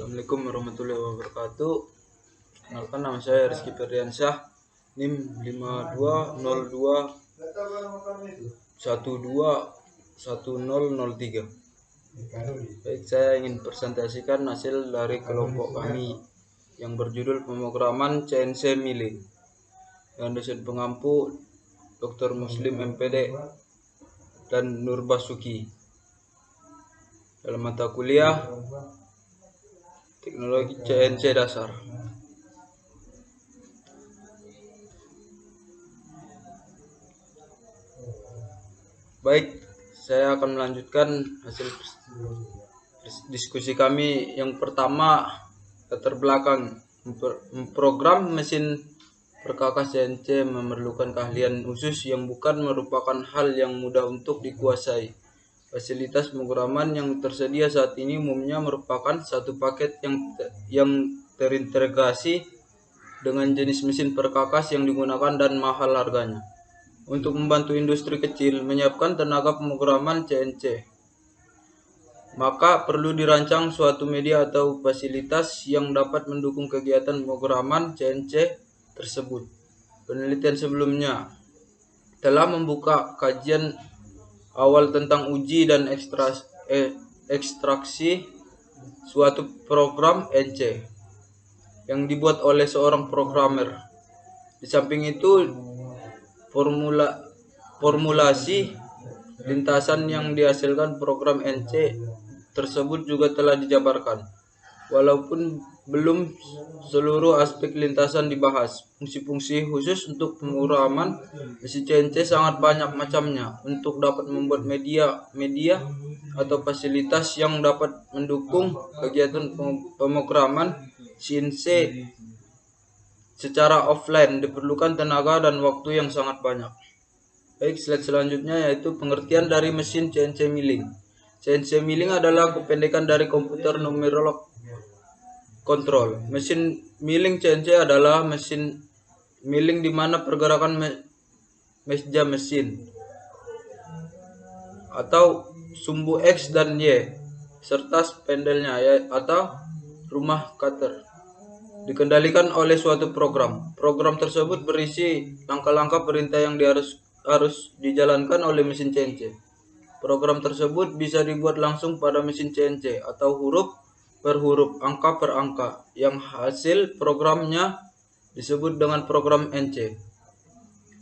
Assalamualaikum warahmatullahi wabarakatuh. Kenalkan, nama saya Rizky Ferdiansyah, NIM 5202121003. Baik, saya ingin presentasikan hasil dari kelompok kami yang berjudul pemrograman CNC Milling yang dosen pengampu Dr. Muslim MPD dan Nur Basuki dalam mata kuliah Teknologi CNC Dasar. Baik, saya akan melanjutkan hasil diskusi kami. Yang pertama, latar belakang memprogram mesin perkakas CNC memerlukan keahlian khusus yang bukan merupakan hal yang mudah untuk dikuasai. Fasilitas pemrograman yang tersedia saat ini umumnya merupakan satu paket yang terintegrasi dengan jenis mesin perkakas yang digunakan dan mahal harganya. Untuk membantu industri kecil menyiapkan tenaga pemrograman CNC, maka perlu dirancang suatu media atau fasilitas yang dapat mendukung kegiatan pemrograman CNC tersebut. Penelitian sebelumnya telah membuka kajian awal tentang uji dan ekstraksi suatu program NC yang dibuat oleh seorang programmer. Di samping itu, formulasi lintasan yang dihasilkan program NC tersebut juga telah dijabarkan. Walaupun belum seluruh aspek lintasan dibahas, fungsi-fungsi khusus untuk pemrograman mesin CNC sangat banyak macamnya. Untuk dapat membuat media atau fasilitas yang dapat mendukung kegiatan pemrograman CNC secara offline diperlukan tenaga dan waktu yang sangat banyak. Baik, slide selanjutnya yaitu pengertian dari mesin CNC milling. CNC milling adalah kependekan dari komputer numerolog control. Mesin milling CNC adalah mesin milling di mana pergerakan meja mesin atau sumbu X dan Y serta spandelnya atau rumah cutter dikendalikan oleh suatu program. Program tersebut berisi langkah-langkah perintah yang harus dijalankan oleh mesin CNC. Program tersebut bisa dibuat langsung pada mesin CNC atau huruf per huruf, angka per angka, yang hasil programnya disebut dengan program NC,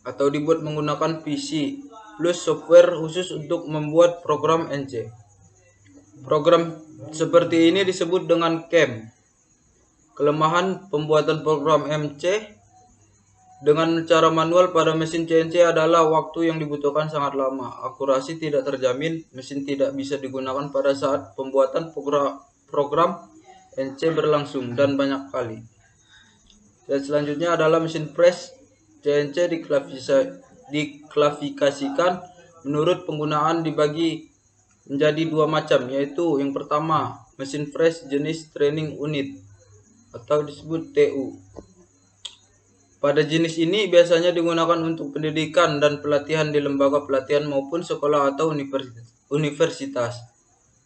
atau dibuat menggunakan PC plus software khusus untuk membuat program NC. Program seperti ini disebut dengan CAM. Kelemahan pembuatan program MC dengan cara manual pada mesin CNC adalah waktu yang dibutuhkan sangat lama, akurasi tidak terjamin, mesin tidak bisa digunakan pada saat pembuatan program NC berlangsung, dan banyak kali. Dan selanjutnya adalah mesin press CNC diklasifikasikan menurut penggunaan dibagi menjadi dua macam, yaitu yang pertama mesin press jenis training unit atau disebut TU. Pada jenis ini biasanya digunakan untuk pendidikan dan pelatihan di lembaga pelatihan maupun sekolah atau universitas.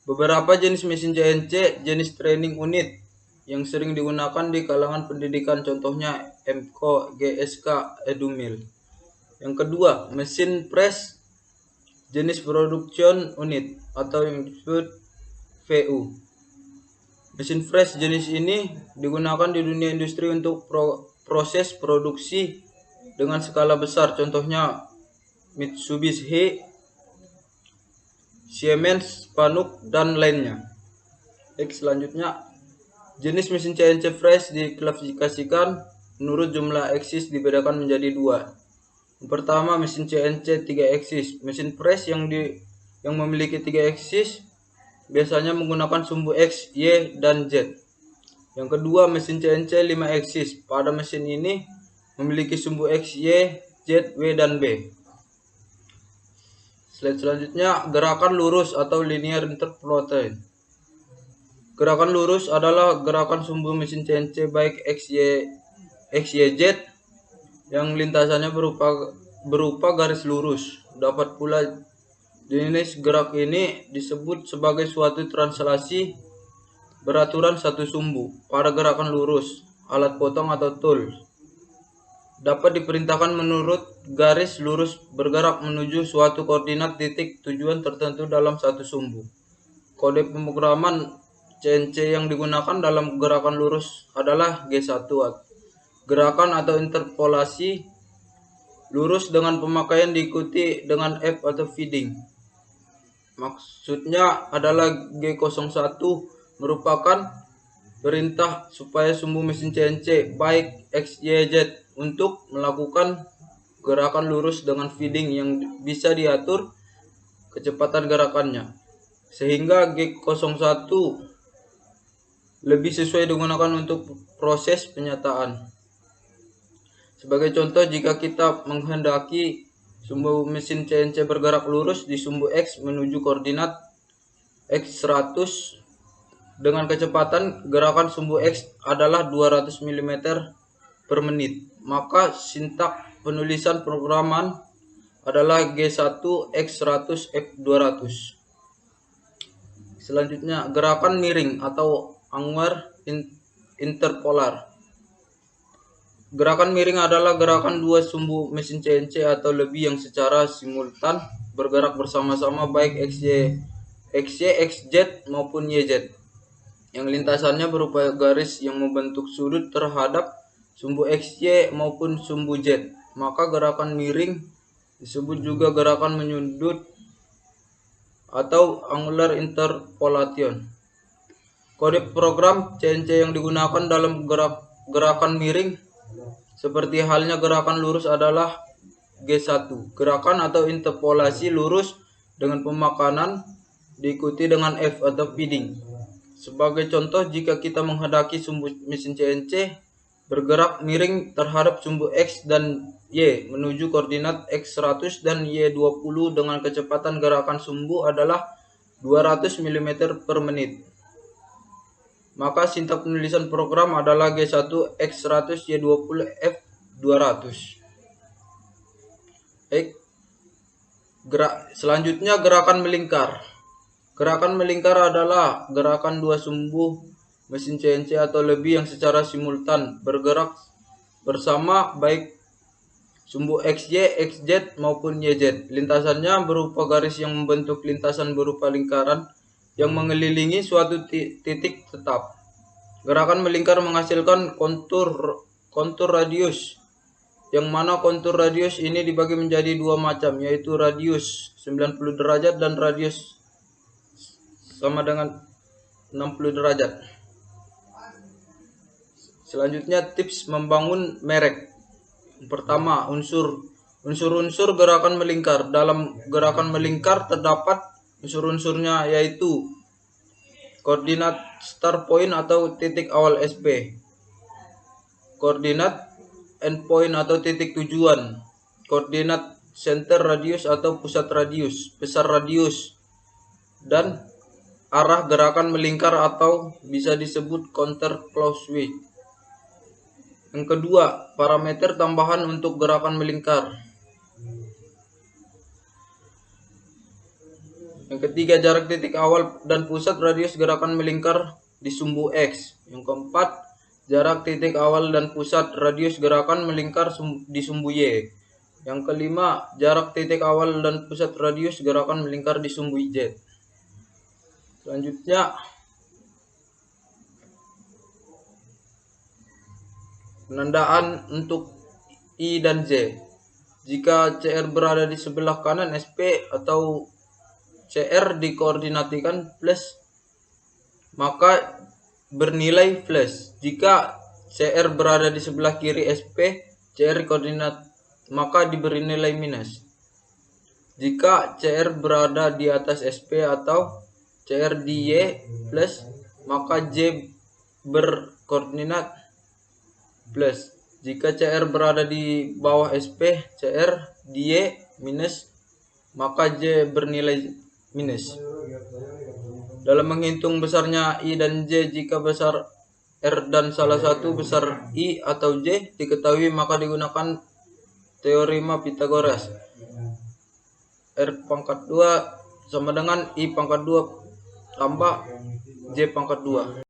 Beberapa jenis mesin CNC jenis training unit yang sering digunakan di kalangan pendidikan, contohnya MKO, GSK, Edumil. Yang kedua, mesin press jenis production unit atau yang disebut VU. Mesin press jenis ini digunakan di dunia industri untuk proses produksi dengan skala besar, contohnya Mitsubishi, Siemens, Panuk, dan lainnya. Baik, selanjutnya jenis mesin CNC press diklasifikasikan menurut jumlah aksis, dibedakan menjadi dua. Yang pertama, mesin CNC 3 aksis. Mesin press yang memiliki 3 aksis biasanya menggunakan sumbu X, Y, dan Z. Yang kedua, mesin CNC 5 aksis. Pada mesin ini memiliki sumbu X, Y, Z, W, dan B. Slide selanjutnya, gerakan lurus atau linear interpolation. Gerakan lurus adalah gerakan sumbu mesin CNC baik X, Y, Z yang lintasannya berupa garis lurus. Dapat pula jenis gerak ini disebut sebagai suatu translasi beraturan satu sumbu pada gerakan lurus. Alat potong atau tool dapat diperintahkan menurut garis lurus bergerak menuju suatu koordinat titik tujuan tertentu dalam satu sumbu. Kode pemrograman CNC yang digunakan dalam gerakan lurus adalah G1. Gerakan atau interpolasi lurus dengan pemakaian diikuti dengan F atau feeding. Maksudnya adalah G01 merupakan perintah supaya sumbu mesin CNC baik X, Y, Z untuk melakukan gerakan lurus dengan feeding yang bisa diatur kecepatan gerakannya. Sehingga G01 lebih sesuai digunakan untuk proses penyataan. Sebagai contoh, jika kita menghendaki sumbu mesin CNC bergerak lurus di sumbu X menuju koordinat X100 dengan kecepatan gerakan sumbu X adalah 200 mm per menit, maka sintak penulisan programan adalah G1 X100 F200. Selanjutnya, gerakan miring atau angular interpolar. Gerakan miring adalah gerakan dua sumbu mesin CNC atau lebih yang secara simultan bergerak bersama-sama baik XY, XZ maupun YZ. Yang lintasannya berupa garis yang membentuk sudut terhadap sumbu XY maupun sumbu Z. Maka gerakan miring disebut juga gerakan menyundut atau angular interpolation. Kode program CNC yang digunakan dalam gerakan miring seperti halnya gerakan lurus adalah G1. Gerakan atau interpolasi lurus dengan pemakanan diikuti dengan F atau feeding. Sebagai contoh, jika kita menghendaki sumbu mesin CNC bergerak miring terhadap sumbu X dan Y menuju koordinat X100 dan Y20 dengan kecepatan gerakan sumbu adalah 200 mm per menit. Maka sintak penulisan program adalah G1 X100 Y20 F200. Selanjutnya, gerakan melingkar. Gerakan melingkar adalah gerakan dua sumbu mesin CNC atau lebih yang secara simultan bergerak bersama baik sumbu XY, XZ maupun YZ. Lintasannya berupa garis yang membentuk lintasan berupa lingkaran yang mengelilingi suatu titik tetap. Gerakan melingkar menghasilkan kontur radius, yang mana kontur radius ini dibagi menjadi dua macam, yaitu radius 90 derajat dan radius sama dengan 60 derajat. Selanjutnya, tips membangun merek. Pertama, unsur-unsur gerakan melingkar. Dalam gerakan melingkar terdapat unsur-unsurnya, yaitu koordinat start point atau titik awal SP, koordinat end point atau titik tujuan, koordinat center radius atau pusat radius, besar radius, dan arah gerakan melingkar atau bisa disebut counter clockwise. Yang kedua, parameter tambahan untuk gerakan melingkar. Yang ketiga, jarak titik awal dan pusat radius gerakan melingkar di sumbu X. Yang keempat, jarak titik awal dan pusat radius gerakan melingkar di sumbu Y. Yang kelima, jarak titik awal dan pusat radius gerakan melingkar di sumbu Z. Selanjutnya, penandaan untuk I dan Z. Jika CR berada di sebelah kanan SP atau CR dikoordinatikan plus, maka bernilai plus. Jika CR berada di sebelah kiri SP, CR koordinat, maka diberi nilai minus. Jika CR berada di atas SP atau CR di Y plus, maka J berkoordinat plus. Jika CR berada di bawah SP, CR di Y minus, maka J bernilai minus. Dalam menghitung besarnya I dan J, jika besar R dan salah satu besar I atau J diketahui, maka digunakan teorema Pythagoras. R pangkat 2 sama dengan I pangkat 2 tambah J pangkat 2.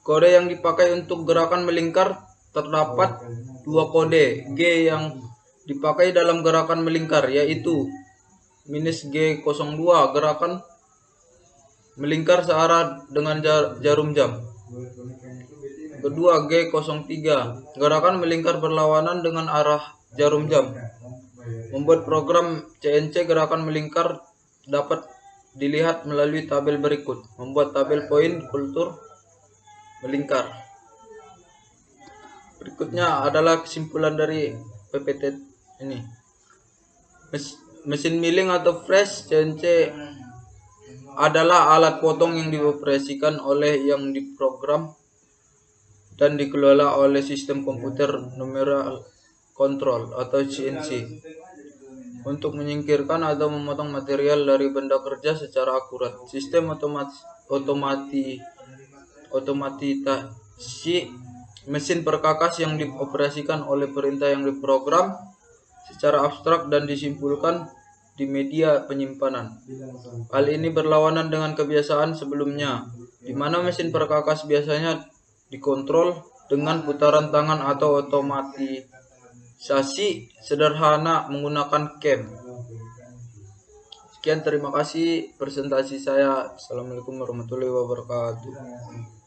Kode yang dipakai untuk gerakan melingkar terdapat dua kode G yang dipakai dalam gerakan melingkar, yaitu -G02 gerakan melingkar searah dengan jarum jam. Kedua, G03 gerakan melingkar berlawanan dengan arah jarum jam. Membuat program CNC gerakan melingkar dapat dilihat melalui tabel berikut. Membuat tabel poin kultur melingkar. Berikutnya adalah kesimpulan dari PPT ini. Mesin milling atau press CNC adalah alat potong yang dioperasikan oleh yang diprogram dan dikelola oleh sistem komputer numerical control atau CNC untuk menyingkirkan atau memotong material dari benda kerja secara akurat. Sistem otomatisasi mesin perkakas yang dioperasikan oleh perintah yang diprogram secara abstrak dan disimpulkan di media penyimpanan. Hal ini berlawanan dengan kebiasaan sebelumnya, di mana mesin perkakas biasanya dikontrol dengan putaran tangan atau otomatisasi sederhana menggunakan cam. Sekian, terima kasih presentasi saya. Assalamualaikum warahmatullahi wabarakatuh.